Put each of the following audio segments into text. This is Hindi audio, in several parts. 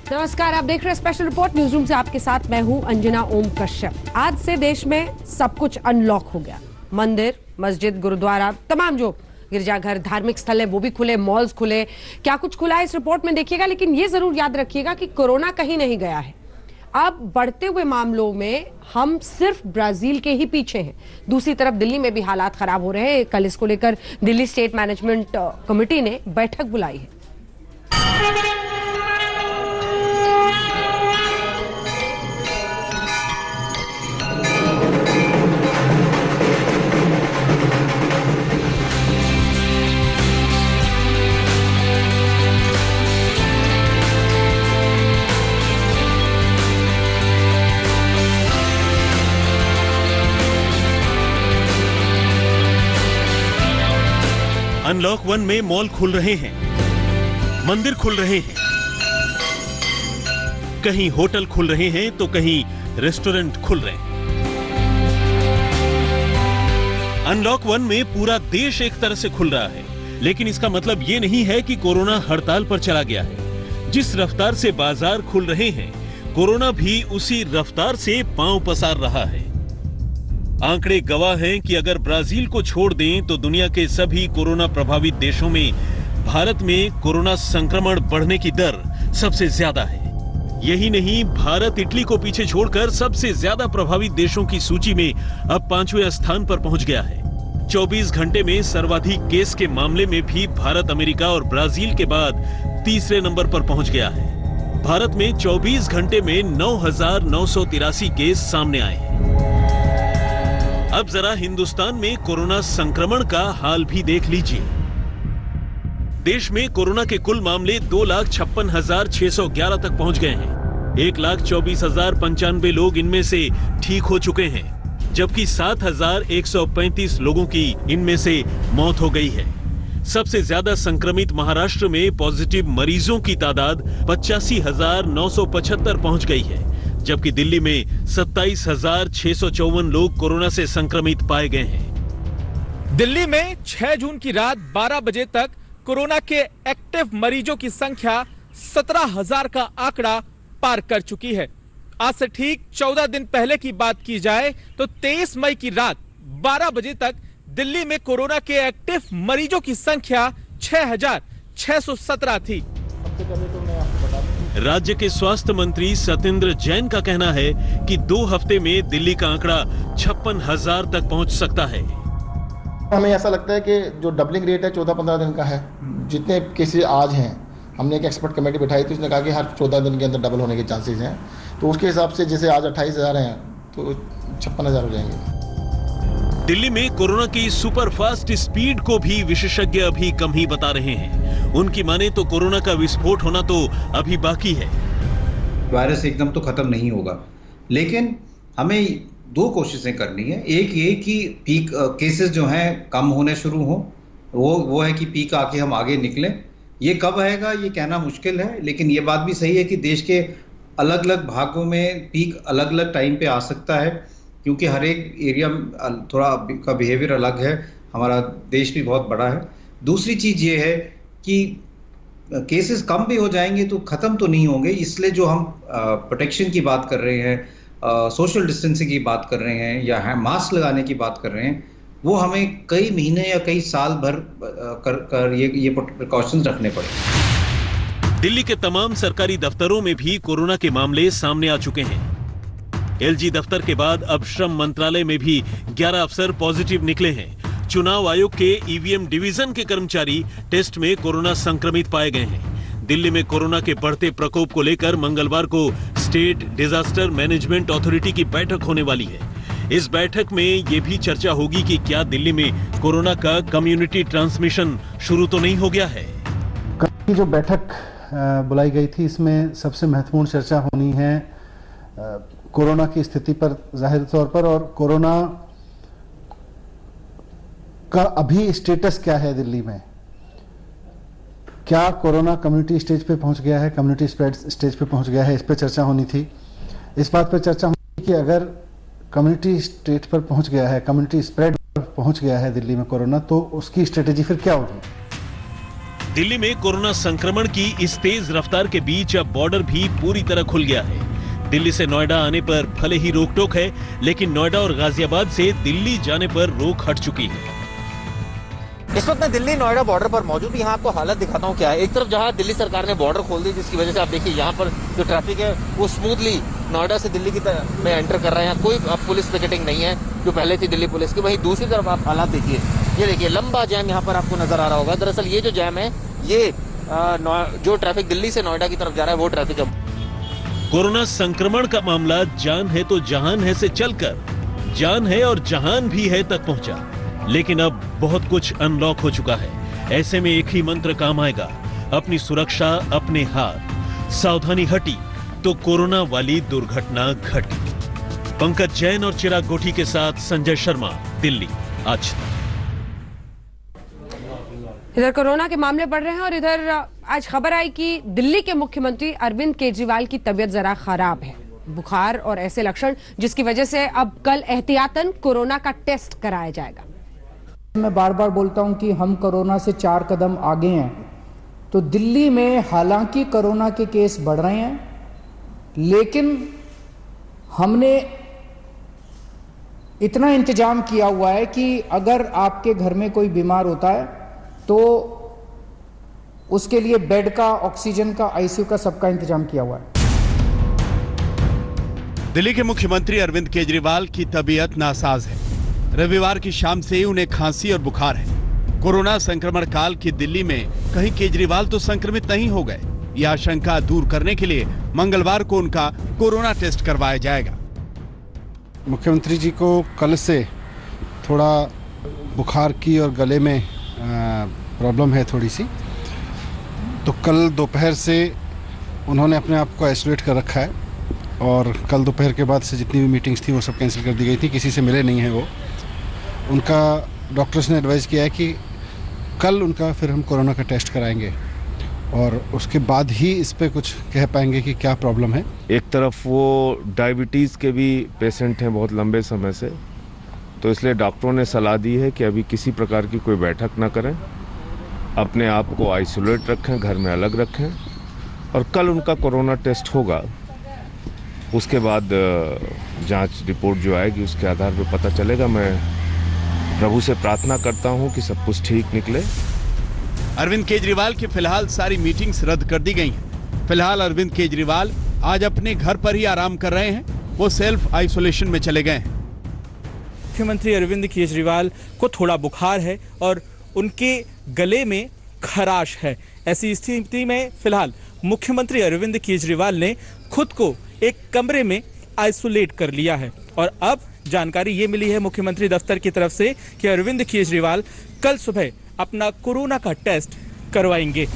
नमस्कार, आप देख रहे हैं स्पेशल रिपोर्ट न्यूज रूम से। आपके साथ मैं हूं अंजना ओम कश्यप। आज से देश में सब कुछ अनलॉक हो गया। मंदिर, मस्जिद, गुरुद्वारा, तमाम जो गिरजाघर, धार्मिक स्थल है वो भी खुले, मॉल्स खुले। क्या कुछ खुला है इस रिपोर्ट में देखिएगा, लेकिन ये जरूर याद रखिएगा कि कोरोना कहीं नहीं गया है। अब बढ़ते हुए मामलों में हम सिर्फ ब्राजील के ही पीछे हैं। दूसरी तरफ दिल्ली में भी हालात खराब हो रहे हैं। कल इसको लेकर दिल्ली स्टेट मैनेजमेंट कमेटी ने बैठक बुलाई है। अनलॉक 1 में मॉल खुल रहे हैं, मंदिर खुल रहे हैं, कहीं होटल खुल रहे हैं तो कहीं रेस्टोरेंट खुल रहे हैं। अनलॉक 1 में पूरा देश एक तरह से खुल रहा है, लेकिन इसका मतलब यह नहीं है कि कोरोना हड़ताल पर चला गया है। जिस रफ्तार से बाजार खुल रहे हैं, कोरोना भी उसी रफ्तार से पांव पसार रहा है। आंकड़े गवाह हैं कि अगर ब्राजील को छोड़ दें तो दुनिया के सभी कोरोना प्रभावित देशों में भारत में कोरोना संक्रमण बढ़ने की दर सबसे ज्यादा है। यही नहीं, भारत इटली को पीछे छोड़कर सबसे ज्यादा प्रभावित देशों की सूची में अब 5वें स्थान पर पहुंच गया है। 24 घंटे में सर्वाधिक केस के मामले में भी भारत अमेरिका और ब्राजील के बाद तीसरे नंबर पर पहुंच गया है। भारत में 24 घंटे में 9,983 केस सामने आए हैं। अब जरा हिंदुस्तान में कोरोना संक्रमण का हाल भी देख लीजिए। देश में कोरोना के कुल मामले 2,56,611 तक पहुंच गए हैं। 1,24,095 लोग इनमें से ठीक हो चुके हैं, जबकि 7,135 लोगों की इनमें से मौत हो गई है। सबसे ज्यादा संक्रमित महाराष्ट्र में पॉजिटिव मरीजों की तादाद 85,975 पहुंच गई है, जबकि दिल्ली में 27,654 लोग कोरोना से संक्रमित पाए गए हैं। दिल्ली में 6 जून की रात 12 बजे तक कोरोना के एक्टिव मरीजों की संख्या 17,000 का आंकड़ा पार कर चुकी है। आज से ठीक 14 दिन पहले की बात की जाए तो 23 मई की रात 12 बजे तक दिल्ली में कोरोना के एक्टिव मरीजों की संख्या 6,617 थी। राज्य के स्वास्थ्य मंत्री सत्येंद्र जैन का कहना है कि 2 हफ्ते में दिल्ली का आंकड़ा 56,000 तक पहुंच सकता है। हमें ऐसा लगता है कि जो डबलिंग रेट है 14-15 दिन का है। जितने केसेस आज हैं, हमने एक एक्सपर्ट कमेटी बिठाई थी, उसने कहा कि हर 14 दिन के अंदर डबल होने के चांसेस हैं। तो उसके हिसाब से जैसे आज 28,000 हैं तो 56,000 हो जाएंगे। दिल्ली में कोरोना की सुपरफास्ट स्पीड को भी विशेषज्ञ अभी कम ही बता रहे हैं। उनकी माने तो कोरोना का विस्फोट होना तो अभी बाकी है। वायरस एकदम तो खत्म नहीं होगा, लेकिन हमें 2 कोशिशें करनी है। एक ये कि पीक केसेस जो हैं कम होने शुरू हो, वो है कि पीक आके हम आगे निकलें। ये कब आएगा ये कहना मुश्किल है, लेकिन ये बात भी सही है कि देश के अलग अलग भागों में पीक अलग अलग टाइम पे आ सकता है, क्योंकि हर एक एरिया थोड़ा का बिहेवियर अलग है। हमारा देश भी बहुत बड़ा है। दूसरी चीज़ ये है कि केसेस कम भी हो जाएंगे तो ख़त्म तो नहीं होंगे, इसलिए जो हम प्रोटेक्शन की बात कर रहे हैं, सोशल डिस्टेंसिंग की बात कर रहे हैं या मास्क लगाने की बात कर रहे हैं, वो हमें कई महीने या कई साल भर कर ये प्रिकॉशंस रखने पड़े। दिल्ली के तमाम सरकारी दफ्तरों में भी कोरोना के मामले सामने आ चुके हैं। एलजी दफ्तर के बाद अब श्रम मंत्रालय में भी 11 अफसर पॉजिटिव निकले हैं। चुनाव आयोग के ईवीएम डिवीजन के कर्मचारी टेस्ट में कोरोना संक्रमित पाए गए हैं। दिल्ली में कोरोना के बढ़ते प्रकोप को लेकर मंगलवार को स्टेट डिजास्टर मैनेजमेंट अथॉरिटी की बैठक होने वाली है। इस बैठक में यह भी चर्चा होगी कि क्या दिल्ली में कोरोना का कम्युनिटी ट्रांसमिशन शुरू तो नहीं हो गया है। कल जो बैठक बुलाई गई थी, इसमें सबसे महत्वपूर्ण चर्चा होनी है कोरोना की स्थिति पर, जाहिर तौर पर, और कोरोना का अभी स्टेटस क्या है दिल्ली में। क्या कोरोना कम्युनिटी स्टेज पे पहुंच गया है, कम्युनिटी स्प्रेड स्टेज पे पहुंच गया है, इस पे चर्चा होनी थी। इस बात पे चर्चा होनी थी कि अगर कम्युनिटी स्टेज पर पहुंच गया है, कम्युनिटी स्प्रेड पर पहुंच गया है दिल्ली में कोरोना, तो उसकी स्ट्रेटेजी फिर क्या होगी। दिल्ली में कोरोना संक्रमण की इस तेज रफ्तार के बीच अब बॉर्डर भी पूरी तरह खुल गया है। दिल्ली से नोएडा आने पर भले ही रोक टोक है, लेकिन नोएडा और गाजियाबाद से दिल्ली जाने पर रोक हट चुकी है। इस वक्त मैं दिल्ली नोएडा बॉर्डर पर मौजूद हूँ। यहाँ आपको हालत दिखाता हूँ क्या है। एक तरफ जहाँ दिल्ली सरकार ने बॉर्डर खोल दी, जिसकी वजह से आप देखिए यहाँ पर जो ट्रैफिक है वो स्मूथली नोएडा से दिल्ली की तरफ में एंटर कर रहे हैं। कोई पुलिस पिकेटिंग नहीं है जो पहले थी दिल्ली पुलिस की। वहीं दूसरी तरफ आप हालात देखिए, ये देखिए लंबा जैम यहाँ पर आपको नजर आ रहा होगा। दरअसल ये जो जैम है ये जो ट्रैफिक दिल्ली से नोएडा की तरफ जा रहा है वो ट्रैफिक है। कोरोना संक्रमण का मामला जान है तो जहान है से चलकर जान है और जहान भी है तक पहुंचा, लेकिन अब बहुत कुछ अनलॉक हो चुका है। ऐसे में एक ही मंत्र काम आएगा, अपनी सुरक्षा अपने हाथ। सावधानी हटी तो कोरोना वाली दुर्घटना घटी। पंकज जैन और चिराग गोठी के साथ संजय शर्मा, दिल्ली आज तक। इधर कोरोना के मामले बढ़ रहे हैं और इधर आज खबर आई कि दिल्ली के मुख्यमंत्री अरविंद केजरीवाल की तबीयत जरा खराब है, बुखार और ऐसे लक्षण, जिसकी वजह से अब कल एहतियातन कोरोना का टेस्ट कराया जाएगा। मैं बार बार बोलता हूं कि हम कोरोना से 4 कदम आगे हैं। तो दिल्ली में हालांकि कोरोना के केस बढ़ रहे हैं, लेकिन हमने इतना इंतजाम किया हुआ है कि अगर आपके घर में कोई बीमार होता है तो उसके लिए बेड का, ऑक्सीजन का, आईसीयू का, सबका इंतजाम किया हुआ है। दिल्ली के मुख्यमंत्री अरविंद केजरीवाल की तबीयत नासाज है। रविवार की शाम से ही उन्हें खांसी और बुखार है। कोरोना संक्रमण काल की दिल्ली में कहीं केजरीवाल तो संक्रमित नहीं हो गए, यह आशंका दूर करने के लिए मंगलवार को उनका कोरोना टेस्ट करवाया जाएगा। मुख्यमंत्री जी को कल से थोड़ा बुखार की और गले में प्रॉब्लम है थोड़ी सी, तो कल दोपहर से उन्होंने अपने आप को आइसोलेट कर रखा है और कल दोपहर के बाद से जितनी भी मीटिंग्स थी वो सब कैंसिल कर दी गई थी। किसी से मिले नहीं हैं वो। उनका डॉक्टर्स ने एडवाइस किया है कि कल उनका फिर हम कोरोना का टेस्ट कराएंगे और उसके बाद ही इस पे कुछ कह पाएंगे कि क्या प्रॉब्लम है। एक तरफ वो डायबिटीज़ के भी पेशेंट हैं बहुत लंबे समय से, तो इसलिए डॉक्टरों ने सलाह दी है कि अभी किसी प्रकार की कोई बैठक ना करें, अपने आप को आइसोलेट रखें, घर में अलग रखें और कल उनका कोरोना टेस्ट होगा। उसके बाद जांच रिपोर्ट जो आएगी उसके आधार पर पता चलेगा। मैं प्रभु से प्रार्थना करता हूं कि सब कुछ ठीक निकले। अरविंद केजरीवाल की फिलहाल सारी मीटिंग्स रद्द कर दी गई हैं। फिलहाल अरविंद केजरीवाल आज अपने घर पर ही आराम कर रहे हैं। वो सेल्फ आइसोलेशन में चले गए हैं। मुख्यमंत्री अरविंद केजरीवाल को थोड़ा बुखार है और उनके गले में खराश है। ऐसी स्थिति में फिलहाल मुख्यमंत्री अरविंद केजरीवाल ने खुद को एक कमरे में आइसोलेट कर लिया है और अब जानकारी ये मिली है मुख्यमंत्री दफ्तर की तरफ से कि अरविंद केजरीवाल कल सुबह अपना कोरोना का टेस्ट करवाएंगे।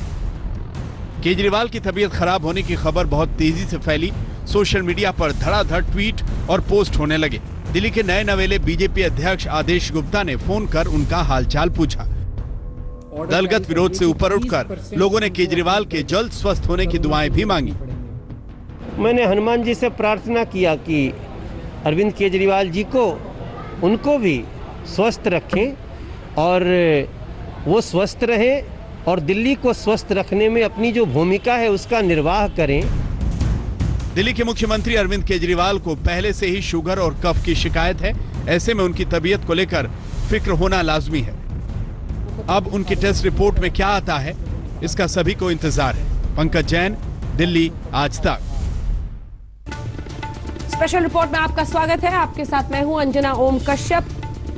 केजरीवाल की तबीयत खराब होने की खबर बहुत तेजी से फैली। सोशल मीडिया पर धड़ाधड़ ट्वीट और पोस्ट होने लगे। दिल्ली के नए नवेले बीजेपी अध्यक्ष आदेश गुप्ता ने फोन कर उनका हालचाल पूछा। दलगत विरोध से ऊपर उठकर लोगों ने केजरीवाल के जल्द स्वस्थ होने की दुआएं भी मांगी। मैंने हनुमान जी से प्रार्थना किया कि अरविंद केजरीवाल जी को, उनको भी स्वस्थ रखें और वो स्वस्थ रहें और दिल्ली को स्वस्थ रखने में अपनी जो भूमिका है उसका निर्वाह करें। दिल्ली के मुख्यमंत्री अरविंद केजरीवाल को पहले से ही शुगर और कफ की शिकायत है। ऐसे में उनकी तबीयत को लेकर फिक्र होना लाजमी है। अब उनकी टेस्ट रिपोर्ट में क्या आता है, इसका सभी को इंतजार है। पंकज जैन, दिल्ली आज तक। स्पेशल रिपोर्ट में आपका स्वागत है। आपके साथ मैं हूं अंजना ओम कश्यप।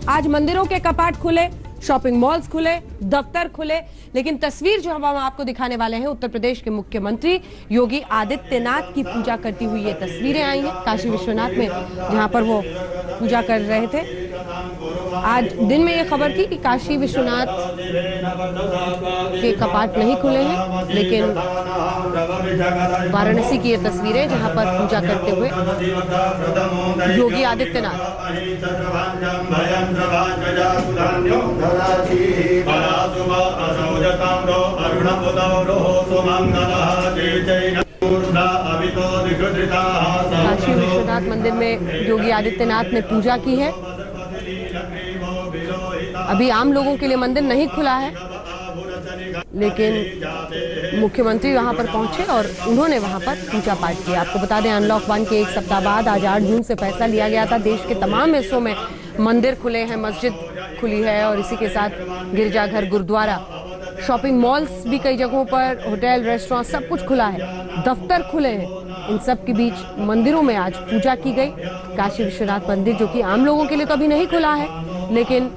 आज मंदिरों के कपाट खुले, शॉपिंग मॉल्स खुले, दफ्तर खुले, लेकिन तस्वीर जो हम आपको दिखाने वाले हैं उत्तर प्रदेश के मुख्यमंत्री योगी आदित्यनाथ की पूजा करती हुई ये तस्वीरें आई हैं काशी विश्वनाथ में, जहां पर वो पूजा कर रहे थे। आज दिन में ये खबर थी कि काशी विश्वनाथ के कपाट नहीं खुले हैं, लेकिन वाराणसी की ये तस्वीरें जहां पर पूजा करते हुए योगी आदित्यनाथ। काशी विश्वनाथ मंदिर में योगी आदित्यनाथ ने पूजा की है। अभी आम लोगों के लिए मंदिर नहीं खुला है। लेकिन मुख्यमंत्री वहां पर पहुंचे और उन्होंने वहां पर पूजा पाठ किया। आपको बता दें, अनलॉक 1 के एक सप्ताह बाद आज 8 जून से फैसला लिया गया था। देश के तमाम हिस्सों में मंदिर खुले हैं, मस्जिद खुली है और इसी के साथ गिरजाघर, गुरुद्वारा, शॉपिंग मॉल्स भी कई जगहों पर, होटल, रेस्टोरेंट सब कुछ खुला है, दफ्तर खुले हैं। इन सब के बीच मंदिरों में आज पूजा की गई। काशी विश्वनाथ मंदिर, जो कि आम लोगों के लिए तो अभी नहीं खुला है, लेकिन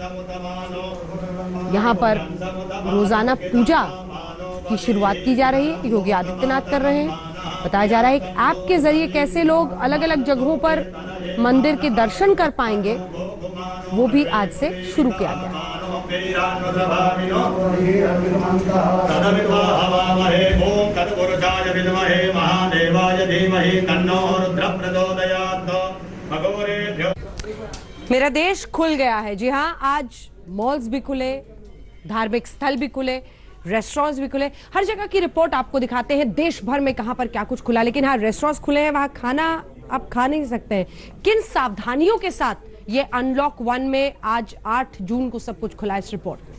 यहाँ पर रोजाना पूजा की शुरुआत की जा रही है। योगी आदित्यनाथ कर रहे हैं। बताया जा रहा है एक ऐप के जरिए कैसे लोग अलग अलग जगहों पर मंदिर के दर्शन कर पाएंगे, वो भी आज से शुरू किया गया। मेरा देश खुल गया है। जी हाँ, आज मॉल्स भी खुले, धार्मिक स्थल भी खुले, रेस्टोरेंट्स भी खुले। हर जगह की रिपोर्ट आपको दिखाते हैं देश भर में कहां पर क्या कुछ खुला। लेकिन हाँ, रेस्टोरेंट्स खुले हैं, वहां खाना आप खा नहीं सकते हैं। किन सावधानियों के साथ ये अनलॉक 1 में आज 8 जून को सब कुछ खुला, इस रिपोर्ट में।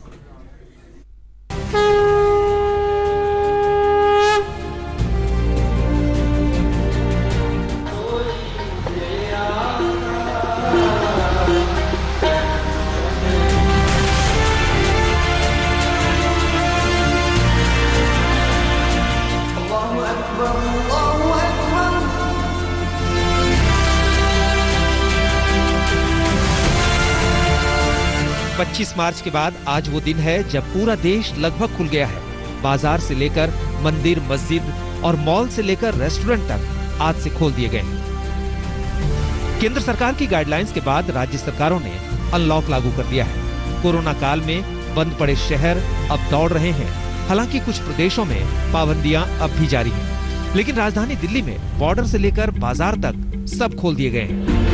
25 मार्च के बाद आज वो दिन है जब पूरा देश लगभग खुल गया है। बाजार से लेकर मंदिर, मस्जिद और मॉल से लेकर रेस्टोरेंट तक आज से खोल दिए गए हैं। केंद्र सरकार की गाइडलाइंस के बाद राज्य सरकारों ने अनलॉक लागू कर दिया है। कोरोना काल में बंद पड़े शहर अब दौड़ रहे हैं। हालांकि कुछ प्रदेशों में पाबंदियां अब भी जारी हैं, लेकिन राजधानी दिल्ली में बॉर्डर से लेकर बाजार तक सब खोल दिए गए हैं।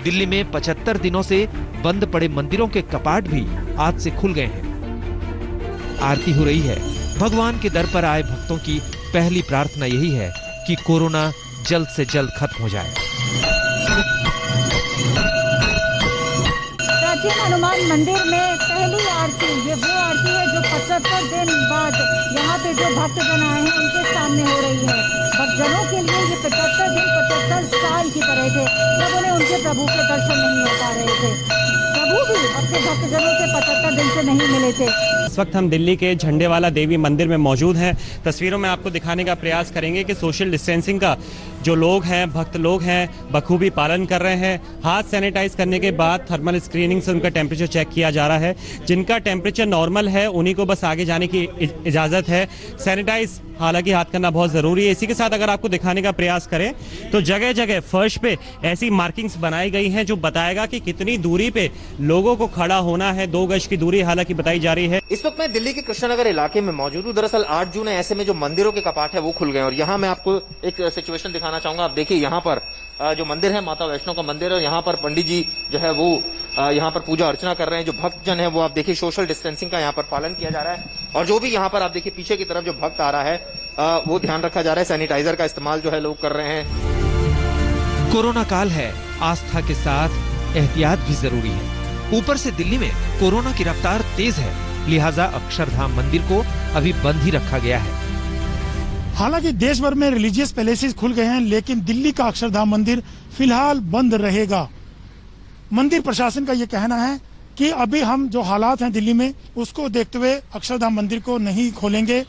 दिल्ली में 75 दिनों से बंद पड़े मंदिरों के कपाट भी आज से खुल गए हैं। आरती हो रही है। भगवान के दर पर आए भक्तों की पहली प्रार्थना यही है कि कोरोना जल्द से जल्द खत्म हो जाए। प्राचीन हनुमान मंदिर में पहली आरती, ये वो आरती है जो 75 दिन बाद यहाँ पे जो भक्तजन आए हैं उनके सामने हो रही है। भक्तजनों के लिए ये 75 दिन 75 साल की तरह थे, जब उन्हें उनके प्रभु के दर्शन नहीं हो पा रहे थे। प्रभु भी अपने भक्तजनों से 75 दिन से नहीं मिले थे। इस वक्त हम दिल्ली के झंडेवाला देवी मंदिर में मौजूद हैं। तस्वीरों में आपको दिखाने का प्रयास करेंगे कि सोशल डिस्टेंसिंग का जो लोग हैं, भक्त लोग हैं, बखूबी पालन कर रहे हैं। हाथ सैनिटाइज करने के बाद थर्मल स्क्रीनिंग से उनका टेम्परेचर चेक किया जा रहा है। जिनका टेम्परेचर नॉर्मल है उन्हीं को बस आगे जाने की इजाज़त है। सैनिटाइज हालांकि हाथ करना बहुत ज़रूरी है। इसी के साथ अगर आपको दिखाने का प्रयास करें तो जगह जगह फर्श पे ऐसी मार्किंग्स बनाई गई हैं जो बताएगा कि कितनी दूरी पे लोगों को खड़ा होना है। 2 गज की दूरी हालांकि बताई जा रही है। इस वक्त मैं दिल्ली के कृष्णनगर इलाके में मौजूद हूँ। दरअसल 8 जून है, ऐसे में जो मंदिरों के कपाट है वो खुल गए और यहाँ मैं आपको एक सिचुएशन दिखाना चाहूंगा। आप देखिए, यहाँ पर जो मंदिर है, माता वैष्णो का मंदिर है, यहाँ पर पंडित जी जो है वो यहाँ पर पूजा अर्चना कर रहे हैं। जो भक्तजन है वो आप देखिए सोशल डिस्टेंसिंग का यहाँ पर पालन किया जा रहा है और जो भी यहाँ पर आप देखिए पीछे की तरफ जो भक्त आ रहा है वो ध्यान रखा जा रहा है। सैनिटाइजर का इस्तेमाल जो है लोग कर रहे हैं। कोरोना काल है, आस्था के साथ एहतियात भी जरूरी है। ऊपर से दिल्ली में कोरोना की रफ्तार तेज है, लिहाजा अक्षरधाम मंदिर को अभी बंद ही रखा गया है। हालांकि देश भर में रिलीजियस पैलेसेस खुल गए हैं, लेकिन दिल्ली का अक्षरधाम मंदिर फिलहाल बंद रहेगा। मंदिर प्रशासन का ये कहना है कि अभी हम जो हालात हैं दिल्ली में उसको देखते हुए अक्षरधाम मंदिर को नहीं खोलेंगे,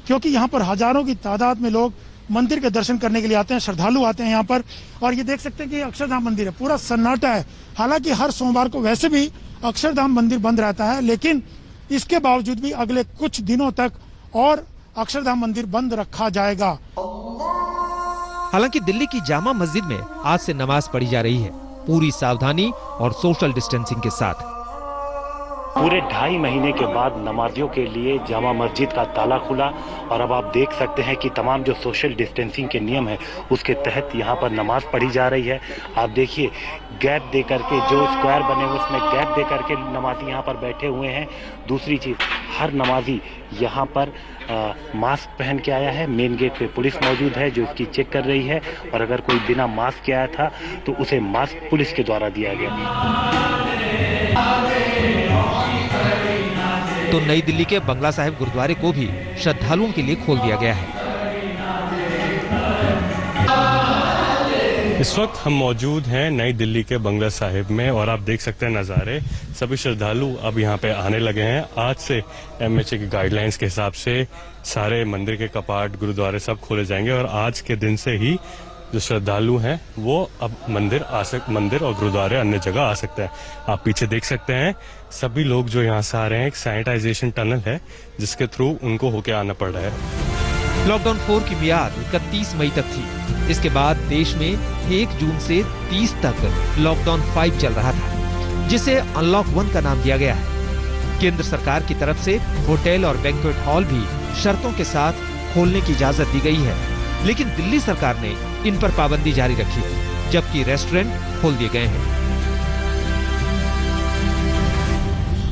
क्योंकि यहाँ पर हजारों की तादाद में लोग मंदिर के दर्शन करने के लिए आते हैं, श्रद्धालु आते हैं यहाँ पर। और ये देख सकते हैं कि अक्षरधाम मंदिर है, पूरा सन्नाटा है। हालांकि हर सोमवार को वैसे भी अक्षरधाम मंदिर बंद रहता है, लेकिन इसके बावजूद भी अगले कुछ दिनों तक और अक्षरधाम मंदिर बंद रखा जाएगा। हालांकि दिल्ली की जामा मस्जिद में आज से नमाज पढ़ी जा रही है, पूरी सावधानी और सोशल डिस्टेंसिंग के साथ। पूरे 2.5 महीने के बाद नमाजियों के लिए जामा मस्जिद का ताला खुला और अब आप देख सकते हैं कि तमाम जो सोशल डिस्टेंसिंग के नियम है उसके तहत यहाँ पर नमाज पढ़ी जा रही है। आप देखिए, गैप दे करके जो स्क्वायर बने हुए उसमें गैप दे करके नमाजी यहाँ पर बैठे हुए हैं। दूसरी चीज़, हर नमाजी यहाँ पर मास्क पहन के आया है। मेन गेट पे पुलिस मौजूद है जो इसकी चेक कर रही है और अगर कोई बिना मास्क के आया था तो उसे मास्क पुलिस के द्वारा दिया गया। तो नई दिल्ली के बंगला साहिब गुरुद्वारे को भी श्रद्धालुओं के लिए खोल दिया गया है। इस वक्त हम मौजूद हैं नई दिल्ली के बंगला साहिब में और आप देख सकते हैं नज़ारे। सभी श्रद्धालु अब यहाँ पे आने लगे हैं। आज से MHA की गाइडलाइंस के हिसाब से सारे मंदिर के कपाट, गुरुद्वारे सब खोले जाएंगे और आज के दिन से ही जो श्रद्धालु हैं वो अब मंदिर और गुरुद्वारे अन्य जगह आ सकते हैं। आप पीछे देख सकते हैं सभी लोग जो यहाँ से आ रहे हैं, एक सैनिटाइजेशन टनल है जिसके थ्रू उनको होके आना पड़ रहा है। लॉकडाउन 4 की मियाद 31 मई तक थी। इसके बाद देश में 1 जून से 30 तक लॉकडाउन 5 चल रहा था, जिसे अनलॉक 1 का नाम दिया गया है। केंद्र सरकार की तरफ से होटल और बैंक्वेट हॉल भी शर्तों के साथ खोलने की इजाजत दी गई है, लेकिन दिल्ली सरकार ने इन पर पाबंदी जारी रखी है, जबकि रेस्टोरेंट खोल दिए गए हैं।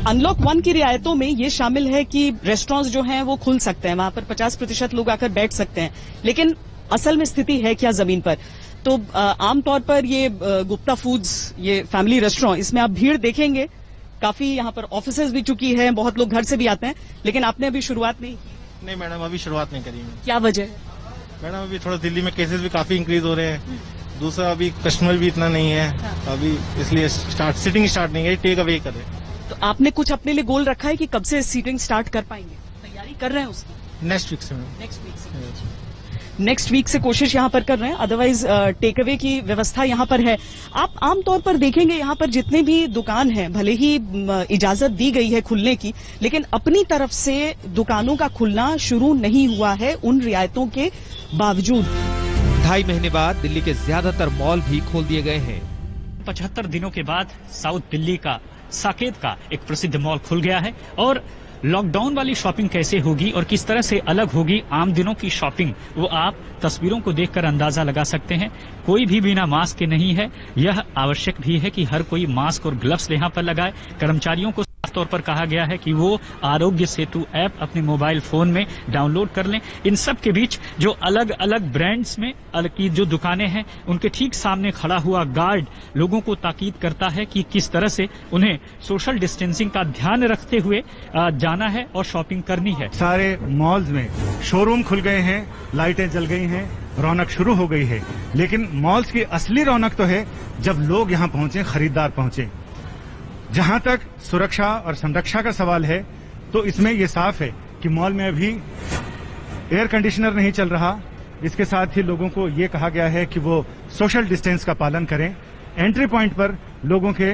अनलॉक 1 की रियायतों में ये शामिल है कि रेस्टोरेंट्स जो हैं वो खुल सकते हैं, वहां पर 50% लोग आकर बैठ सकते हैं, लेकिन असल में स्थिति है क्या जमीन पर? तो आमतौर पर ये गुप्ता फूड्स, ये फैमिली रेस्टोरेंट, इसमें आप भीड़ देखेंगे काफी। यहाँ पर ऑफिसेज भी चुकी है, बहुत लोग घर से भी आते हैं, लेकिन आपने अभी शुरुआत नहीं की? नहीं मैडम, अभी शुरुआत नहीं करी। क्या वजह है? मैडम अभी थोड़ा दिल्ली में केसेस भी काफी इंक्रीज हो रहे हैं, दूसरा अभी कस्टमर भी इतना नहीं है अभी, इसलिए सिटिंग स्टार्ट नहीं है, टेक अवे कर रहे हैं। तो आपने कुछ अपने लिए गोल रखा है कि कब से सीटिंग स्टार्ट कर पाएंगे? तैयारी कर रहे हैं उसकी? नेक्स्ट वीक से। नेक्स्ट वीक से कोशिश यहाँ पर कर रहे हैं, अदरवाइज टेक अवे की व्यवस्था यहाँ पर है। आप आमतौर पर देखेंगे यहाँ पर जितने भी दुकान हैं, भले ही इजाजत दी गई है खुलने की, लेकिन अपनी तरफ से दुकानों का खुलना शुरू नहीं हुआ है उन रियायतों के बावजूद। 2.5 महीने बाद दिल्ली के ज्यादातर मॉल भी खोल दिए गए हैं। 75 दिनों के बाद साउथ दिल्ली का साकेत का एक प्रसिद्ध मॉल खुल गया है और लॉकडाउन वाली शॉपिंग कैसे होगी और किस तरह से अलग होगी आम दिनों की शॉपिंग, वो आप तस्वीरों को देखकर अंदाजा लगा सकते हैं। कोई भी बिना मास्क के नहीं है। यह आवश्यक भी है कि हर कोई मास्क और ग्लव्स यहाँ पर लगाए। कर्मचारियों को खास तौर पर कहा गया है कि वो आरोग्य सेतु ऐप अपने मोबाइल फोन में डाउनलोड कर लें। इन सब के बीच जो अलग अलग ब्रांड्स में अलग की जो दुकानें हैं, उनके ठीक सामने खड़ा हुआ गार्ड लोगों को ताकीद करता है कि किस तरह से उन्हें सोशल डिस्टेंसिंग का ध्यान रखते हुए जाना है और शॉपिंग करनी है। सारे मॉल्स में शोरूम खुल गए हैं, लाइटें जल गई हैं, रौनक शुरू हो गई है, लेकिन मॉल्स की असली रौनक तो है जब लोग यहाँ पहुंचे, खरीदार पहुंचे। जहां तक सुरक्षा और संरक्षा का सवाल है, तो इसमें ये साफ है कि मॉल में अभी एयर कंडीशनर नहीं चल रहा। इसके साथ ही लोगों को ये कहा गया है कि वो सोशल डिस्टेंस का पालन करें। एंट्री पॉइंट पर लोगों के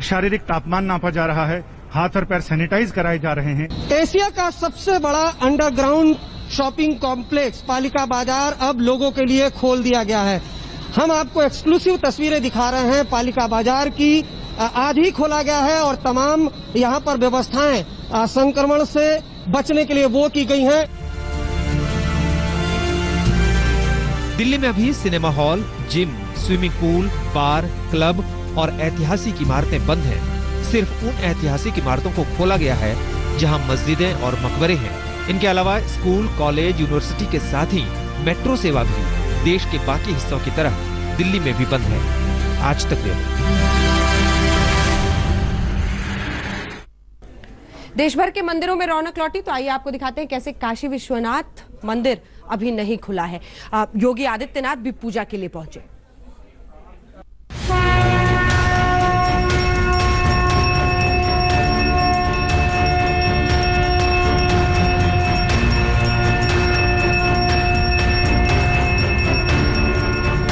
शारीरिक तापमान नापा जा रहा है, हाथ और पैर सैनिटाइज कराए जा रहे हैं। एशिया का सबसे बड़ा अंडरग्राउंड शॉपिंग कॉम्प्लेक्स पालिका बाजार अब लोगों के लिए खोल दिया गया है। हम आपको एक्सक्लूसिव तस्वीरें दिखा रहे हैं पालिका बाजार की। आज ही खोला गया है और तमाम यहाँ पर व्यवस्थाएं संक्रमण से बचने के लिए वो की गई हैं। दिल्ली में अभी cinema hall, gym, swimming pool, bar, club और ऐतिहासिक इमारतें बंद हैं। सिर्फ उन ऐतिहासिक इमारतों को खोला गया है जहां मस्जिदें और मकबरे हैं। इनके अलावा स्कूल, कॉलेज, यूनिवर्सिटी के साथ ही मेट्रो सेवा भी देश के बाकी हिस्सों की तरह दिल्ली में भी बंद है। आज तक देश भर के मंदिरों में रौनक लौटी, तो आइए आपको दिखाते हैं कैसे काशी विश्वनाथ मंदिर अभी नहीं खुला है। योगी आदित्यनाथ भी पूजा के लिए पहुंचे।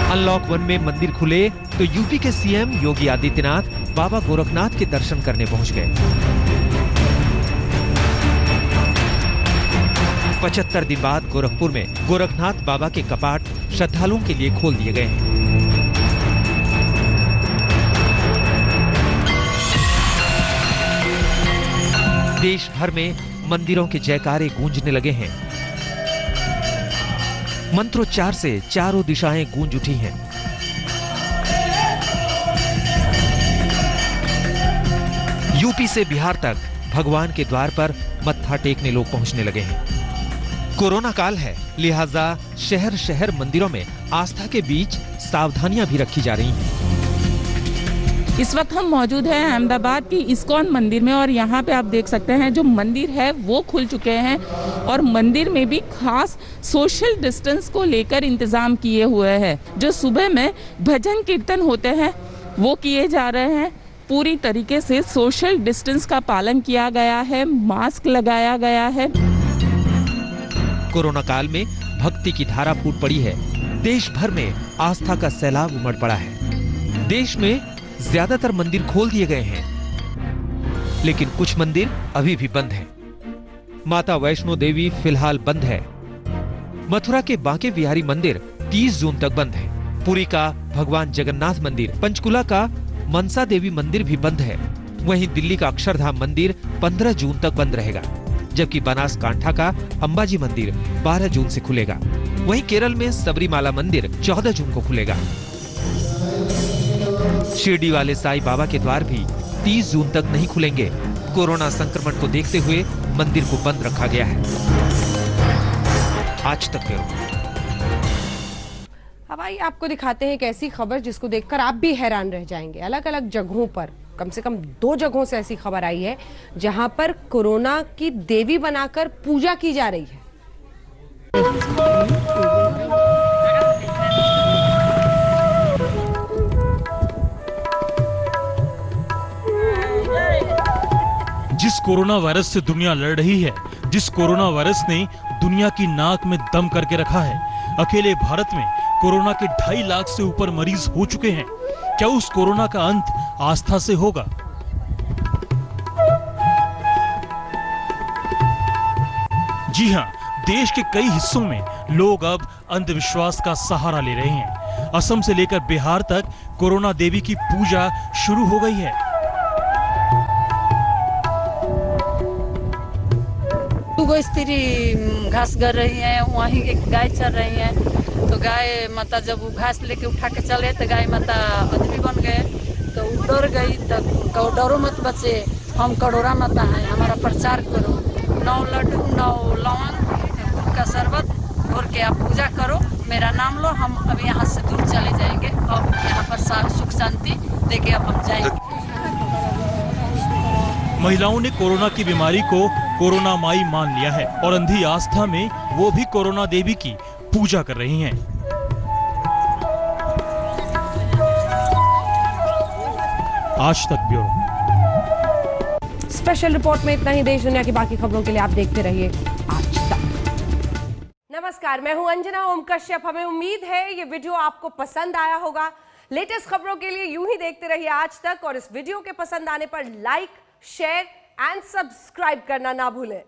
अनलॉक 1 में मंदिर खुले तो यूपी के सीएम योगी आदित्यनाथ बाबा गोरखनाथ के दर्शन करने पहुंच गए। 75 दिन बाद गोरखपुर में गोरखनाथ बाबा के कपाट श्रद्धालुओं के लिए खोल दिए गए हैं। देश भर में मंदिरों के जयकारे गूंजने लगे हैं। मंत्रोच्चार से चारों दिशाएं गूंज उठी हैं। यूपी से बिहार तक भगवान के द्वार पर मत्था टेकने लोग पहुंचने लगे हैं। कोरोना काल है, लिहाजा शहर शहर मंदिरों में आस्था के बीच सावधानियां भी रखी जा रही हैं। इस वक्त हम मौजूद हैं अहमदाबाद की इस्कॉन मंदिर में और यहाँ पे आप देख सकते हैं जो मंदिर है वो खुल चुके हैं और मंदिर में भी खास सोशल डिस्टेंस को लेकर इंतजाम किए हुए हैं। जो सुबह में भजन कीर्तन होते हैं वो किए जा रहे हैं। पूरी तरीके से सोशल डिस्टेंस का पालन किया गया है, मास्क लगाया गया है। कोरोना काल में भक्ति की धारा फूट पड़ी है। देश भर में आस्था का सैलाब उमड़ पड़ा है। देश में ज्यादातर मंदिर खोल दिए गए हैं, लेकिन कुछ मंदिर अभी भी बंद हैं। माता वैष्णो देवी फिलहाल बंद है। मथुरा के बांके बिहारी मंदिर 30 जून तक बंद है। पुरी का भगवान जगन्नाथ मंदिर, पंचकुला का मनसा देवी मंदिर भी बंद है। वहीं दिल्ली का अक्षरधाम मंदिर 15 जून तक बंद रहेगा, जबकि बनासकांठा का अंबाजी मंदिर 12 जून से खुलेगा। वहीं केरल में सबरीमाला मंदिर 14 जून को खुलेगा। शिरडी वाले साईं बाबा के द्वार भी 30 जून तक नहीं खुलेंगे। कोरोना संक्रमण को देखते हुए मंदिर को बंद रखा गया है। आज तक अब आइए आपको दिखाते हैं एक ऐसी खबर जिसको देखकर आप भी हैरान रह जाएंगे। अलग अलग जगहों पर, कम से कम 2 जगहों से ऐसी खबर आई है जहां पर कोरोना की देवी बनाकर पूजा की जा रही है। जिस कोरोना वायरस से दुनिया लड़ रही है, जिस कोरोना वायरस ने दुनिया की नाक में दम करके रखा है, अकेले भारत में कोरोना के 2.5 लाख से ऊपर मरीज हो चुके हैं। क्या उस कोरोना का अंत आस्था से होगा? जी हां, देश के कई हिस्सों में लोग अब अंधविश्वास का सहारा ले रहे हैं। असम से लेकर बिहार तक कोरोना देवी की पूजा शुरू हो गई है। गो स्त्री घास कर रही है, वहीं एक गाय चल रही है, तो गाय माता जब वो घास लेके उठा के चले तो गाय माता आदमी बन गए, तो डर गई। तो डरो मत बचे, हम कड़ोरा माता है, हमारा प्रचार करो। 9 लड्डू 9 लौंग का शरबत घोर के आप पूजा करो, मेरा नाम लो, हम अब यहाँ से दूर चले जाएंगे और यहाँ पर सुख शांति देके अब हम जाएंगे। महिलाओं ने कोरोना की बीमारी को कोरोना माई मान लिया है और अंधी आस्था में वो भी कोरोना देवी की पूजा कर रही हैं। आज तक ब्यूरो। स्पेशल रिपोर्ट में इतना ही। देश दुनिया की बाकी खबरों के लिए आप देखते रहिए आज तक। नमस्कार, मैं हूं अंजना ओम कश्यप। हमें उम्मीद है ये वीडियो आपको पसंद आया होगा। लेटेस्ट खबरों के लिए यूं ही देखते रहिए आज तक और इस वीडियो के पसंद आने पर लाइक, शेयर एंड सब्सक्राइब करना ना भूलें।